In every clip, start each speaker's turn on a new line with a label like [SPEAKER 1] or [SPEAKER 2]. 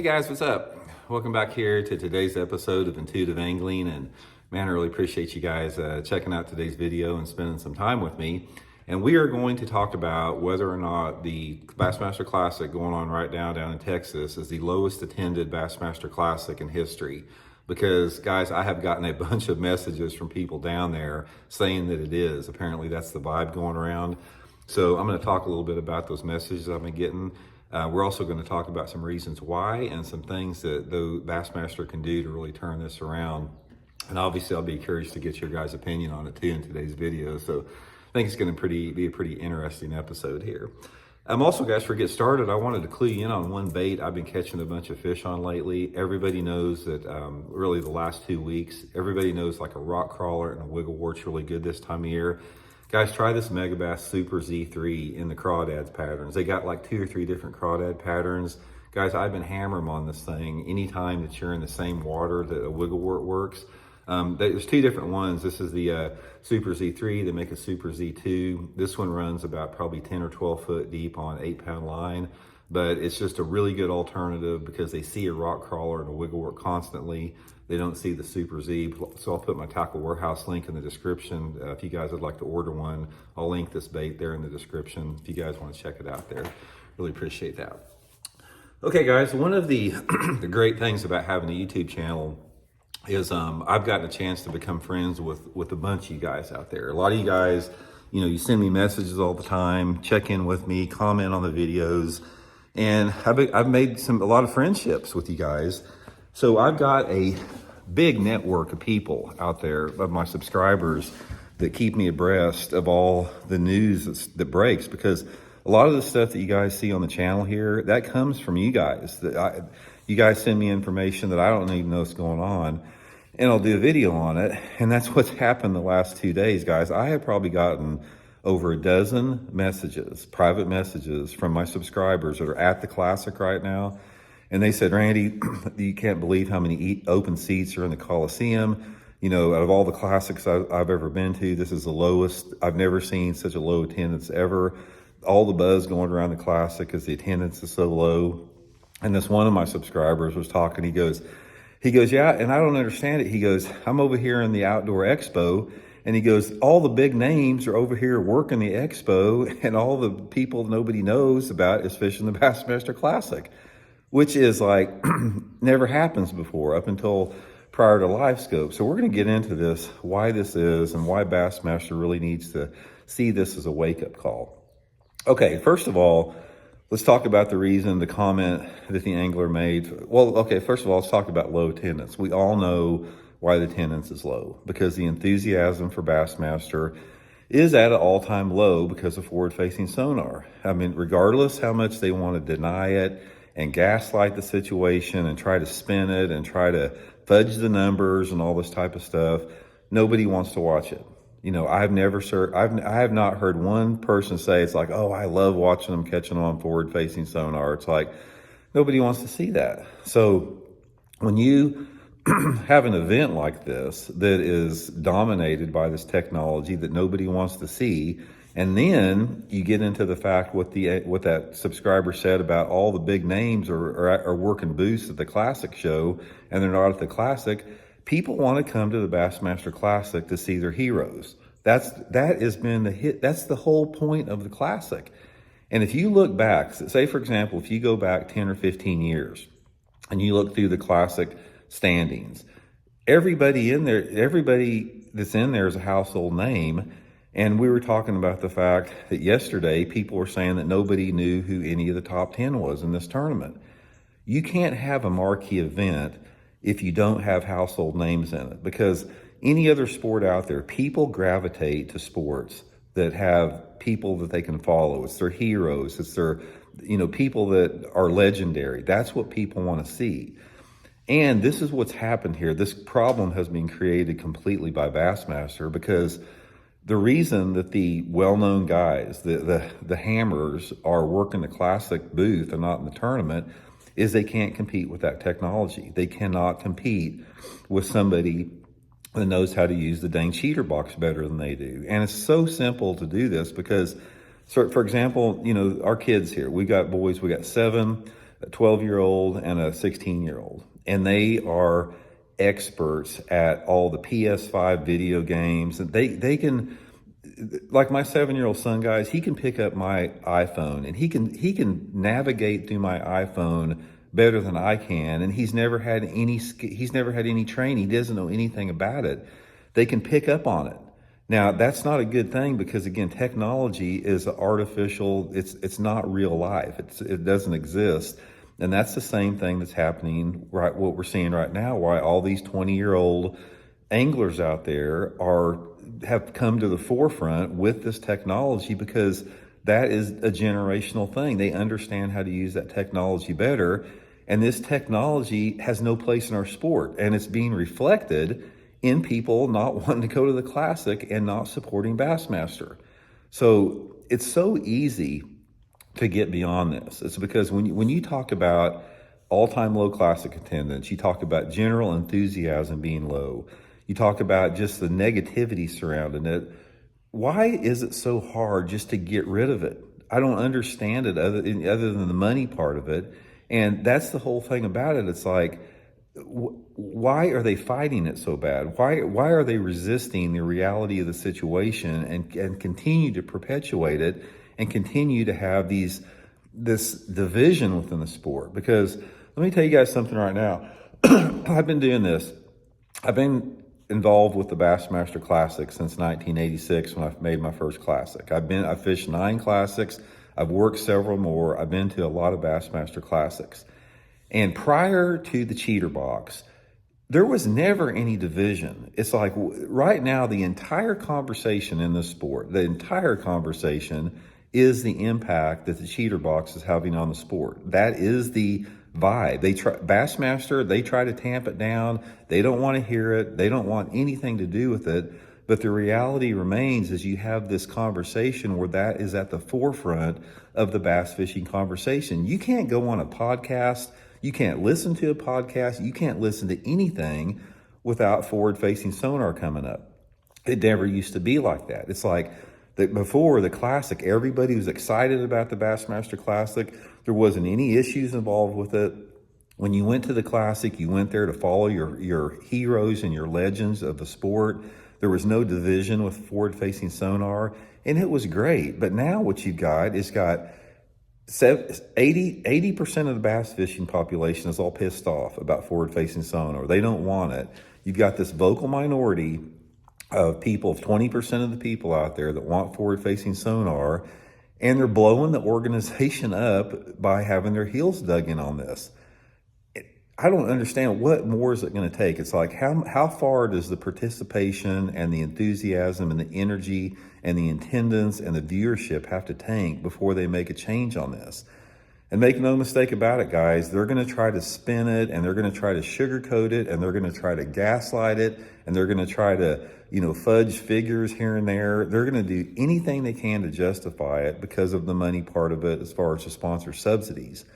[SPEAKER 1] Hey guys, what's up? Welcome back here to today's episode of Intuitive Angling. And man, I really appreciate you guys checking out today's video and spending some time with me. And we are going to talk about whether or not the Bassmaster Classic going on right now down in Texas is the lowest attended Bassmaster Classic in history. Because guys, I have gotten a bunch of messages from people down there saying that it is. Apparently that's the vibe going around. So I'm going to talk a little bit about those messages I've been getting. We're also going to talk about some reasons why and some things that the Bassmaster can do to really turn this around. And obviously I'll be curious to get your guys' opinion on it too in today's video. So I think it's going to be a pretty interesting episode here. Also guys, before we get started, I wanted to clue you in on one bait I've been catching a bunch of fish on lately. Everybody knows that really the last 2 weeks, everybody knows like a rock crawler and a wiggle wart's really good this time of year. Guys, try this Megabass Super Z3 in the crawdads patterns. They got like 2 or 3 different crawdad patterns. Guys, I've been hammering on this thing anytime that you're in the same water that a wiggle wart works. There's 2 different ones. This is the Super Z3. They make a Super Z2. This one runs about probably 10 or 12 foot deep on 8-pound line. But it's just a really good alternative because they see a rock crawler and a wiggle wart constantly. They don't see the Super Z. So I'll put my Tackle Warehouse link in the description. If you guys would like to order one, I'll link this bait there in the description if you guys want to check it out there. Really appreciate that. Okay guys, one of the, the great things about having a YouTube channel is I've gotten a chance to become friends with a bunch of you guys out there. A lot of you guys, you know, you send me messages all the time, check in with me, comment on the videos. And I've made a lot of friendships with you guys. So I've got a big network of people out there, of my subscribers, that keep me abreast of all the news that breaks. Because a lot of the stuff that you guys see on the channel here, that comes from you guys. You guys send me information that I don't even know what's going on, and I'll do a video on it. And that's what's happened the last 2 days, guys. I have probably gotten over a dozen messages, private messages from my subscribers that are at the Classic right now. And they said, Randy, you can't believe how many open seats are in the Coliseum. You know, out of all the Classics I've ever been to, this is the lowest. I've never seen such a low attendance ever. All the buzz going around the Classic because the attendance is so low. And this one of my subscribers was talking, he goes, yeah, and I don't understand it. He goes, I'm over here in the Outdoor Expo. And he goes, all the big names are over here working the expo, and all the people nobody knows about is fishing the Bassmaster Classic, which is like never happens before up until prior to LiveScope. So we're going to get into this, why this is, and why Bassmaster really needs to see this as a wake-up call. Okay, first of all, let's talk about the reason, the comment that the angler made. Well, okay, first of all, let's talk about low attendance. We all know why the attendance is low, because the enthusiasm for Bassmaster is at an all-time low because of forward-facing sonar. I mean, regardless how much they want to deny it and gaslight the situation and try to spin it and try to fudge the numbers and all this type of stuff, nobody wants to watch it. You know, I have not heard one person say it's like, oh, I love watching them catching on forward-facing sonar. It's like, nobody wants to see that. So when you have an event like this that is dominated by this technology that nobody wants to see, and then you get into the fact what that subscriber said about all the big names are working booths at the Classic show, and they're not at the Classic. People want to come to the Bassmaster Classic to see their heroes. That has been the hit. That's the whole point of the Classic. And if you look back, say for example, if you go back 10 or 15 years and you look through the Classic standings, everybody that's in there is a household name. And we were talking about the fact that yesterday people were saying that nobody knew who any of the top 10 was in this tournament. You can't have a marquee event if you don't have household names in it, because any other sport out there, people gravitate to sports that have people that they can follow. It's their heroes. It's their, people that are legendary. That's what people want to see. And this is what's happened here. This problem has been created completely by Bassmaster, because the reason that the well-known guys, the hammers, are working the Classic booth and not in the tournament is they can't compete with that technology. They cannot compete with somebody that knows how to use the dang cheater box better than they do. And it's so simple to do this because, so for example, our kids here, we got boys, we got 7. a 12-year-old and a 16-year-old, and they are experts at all the PS5 video games. And they can, like my 7-year-old son, guys, he can pick up my iPhone and he can navigate through my iPhone better than I can. And he's never had any training. He doesn't know anything about it. They can pick up on it. Now, that's not a good thing because, again, technology is artificial. It's not real life. It doesn't exist. And that's the same thing that's happening, right? What we're seeing right now, why all these 20-year-old anglers out there have come to the forefront with this technology, because that is a generational thing. They understand how to use that technology better. And this technology has no place in our sport. And it's being reflected in people not wanting to go to the Classic and not supporting Bassmaster. So it's so easy to get beyond this. It's because when you talk about all-time low Classic attendance, you talk about general enthusiasm being low, you talk about just the negativity surrounding it. Why is it so hard just to get rid of it? I don't understand it other than the money part of it. And that's the whole thing about it. It's like, why are they fighting it so bad? Why are they resisting the reality of the situation and continue to perpetuate it and continue to have this division within the sport? Because let me tell you guys something right now. I've been doing this. I've been involved with the Bassmaster Classic since 1986 when I made my first Classic. I've fished 9 Classics. I've worked several more. I've been to a lot of Bassmaster Classics. And prior to the cheater box, there was never any division. It's like right now, the entire conversation in this sport, the entire conversation is the impact that the cheater box is having on the sport. That is the vibe. Bassmaster, they try to tamp it down. They don't want to hear it. They don't want anything to do with it. But the reality remains is you have this conversation where that is at the forefront of the bass fishing conversation. You can't go on a podcast. You can't listen to a podcast. You can't listen to anything without forward-facing sonar coming up. It never used to be like that. It's like that before the Classic, everybody was excited about the Bassmaster Classic. There wasn't any issues involved with it. When you went to the Classic, you went there to follow your heroes and your legends of the sport. There was no division with forward-facing sonar, and it was great. But now what you've got is 80% of the bass fishing population is all pissed off about forward-facing sonar. They don't want it. You've got this vocal minority of people, 20% of the people out there that want forward-facing sonar, and they're blowing the organization up by having their heels dug in on this. I don't understand, what more is it going to take? It's like, how far does the participation and the enthusiasm and the energy and the attendance and the viewership have to tank before they make a change on this? And make no mistake about it, guys, they're going to try to spin it, and they're going to try to sugarcoat it, and they're going to try to gaslight it, and they're going to try to, fudge figures here and there. They're going to do anything they can to justify it because of the money part of it as far as the sponsor subsidies.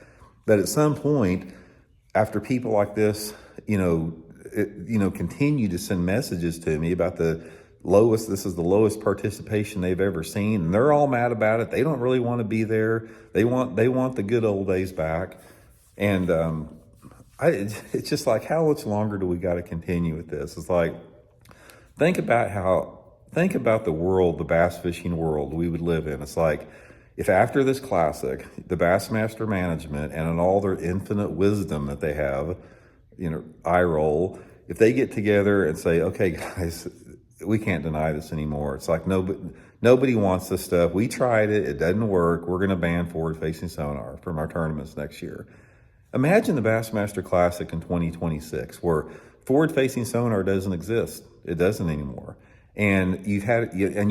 [SPEAKER 1] But at some point, after people like this, continue to send messages to me about this is the lowest participation they've ever seen, and they're all mad about it. They don't really want to be there. They want the good old days back. And it's just like, how much longer do we got to continue with this? It's like, think about the world, the bass fishing world we would live in. It's like, if after this Classic, the Bassmaster management and in all their infinite wisdom that they have, eye roll, if they get together and say, okay, guys, we can't deny this anymore. It's like, nobody wants this stuff. We tried it. It doesn't work. We're going to ban forward-facing sonar from our tournaments next year. Imagine the Bassmaster Classic in 2026 where forward-facing sonar doesn't exist. It doesn't anymore. And you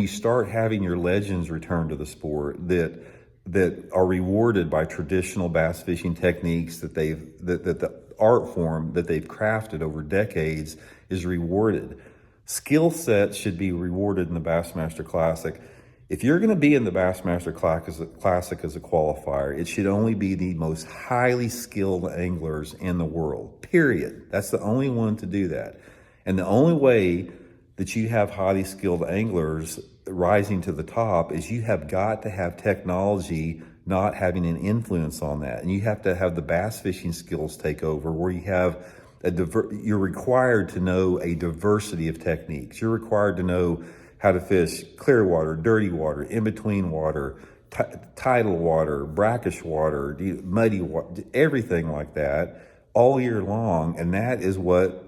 [SPEAKER 1] start having your legends return to the sport that are rewarded by traditional bass fishing techniques that the art form that they've crafted over decades is rewarded. Skill sets should be rewarded in the Bassmaster Classic. If you're going to be in the Bassmaster Classic as a qualifier, it should only be the most highly skilled anglers in the world, period. That's the only one to do that. And the only way that you have highly skilled anglers rising to the top is you have got to have technology not having an influence on that. And you have to have the bass fishing skills take over, where you have you're required to know a diversity of techniques. You're required to know how to fish clear water, dirty water, in between water, tidal water, brackish water, muddy water, everything like that all year long. And that is what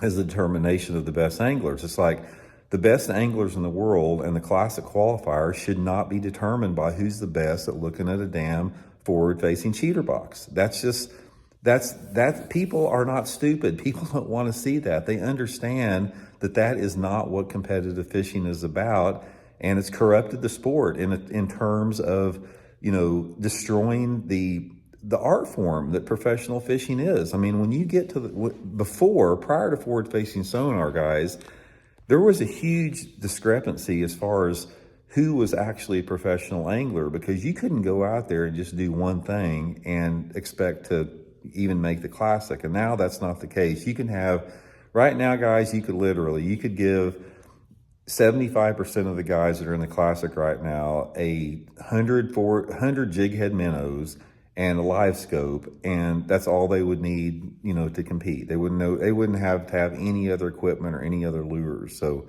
[SPEAKER 1] is the determination of the best anglers. It's like the best anglers in the world and the classic qualifiers should not be determined by who's the best at looking at a damn forward-facing cheater box. That people are not stupid. People don't want to see that. They understand that is not what competitive fishing is about, and it's corrupted the sport in terms of, destroying the art form that professional fishing is. I mean, when you get to prior to forward-facing sonar, guys, there was a huge discrepancy as far as who was actually a professional angler, because you couldn't go out there and just do one thing and expect to even make the classic. And now that's not the case. You can have, right now, guys, you could give 75% of the guys that are in the classic right now 100 jig head minnows and a live scope, and that's all they would need, to compete. They wouldn't have to have any other equipment or any other lures. So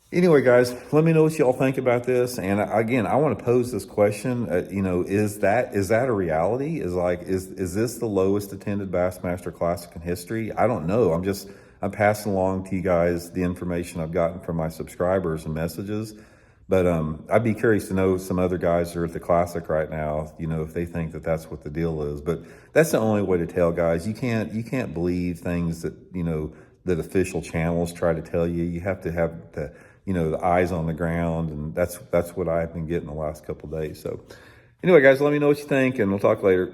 [SPEAKER 1] anyway, guys, let me know what y'all think about this. And again, I want to pose this question, is that a reality? Is this the lowest attended Bassmaster Classic in history? I don't know. I'm passing along to you guys the information I've gotten from my subscribers and messages. But I'd be curious to know some other guys that are at the Classic right now, if they think that that's what the deal is. But that's the only way to tell, guys. You can't believe things that, that official channels try to tell you. You have to have the eyes on the ground, and that's what I've been getting the last couple of days. So anyway, guys, let me know what you think, and we'll talk later.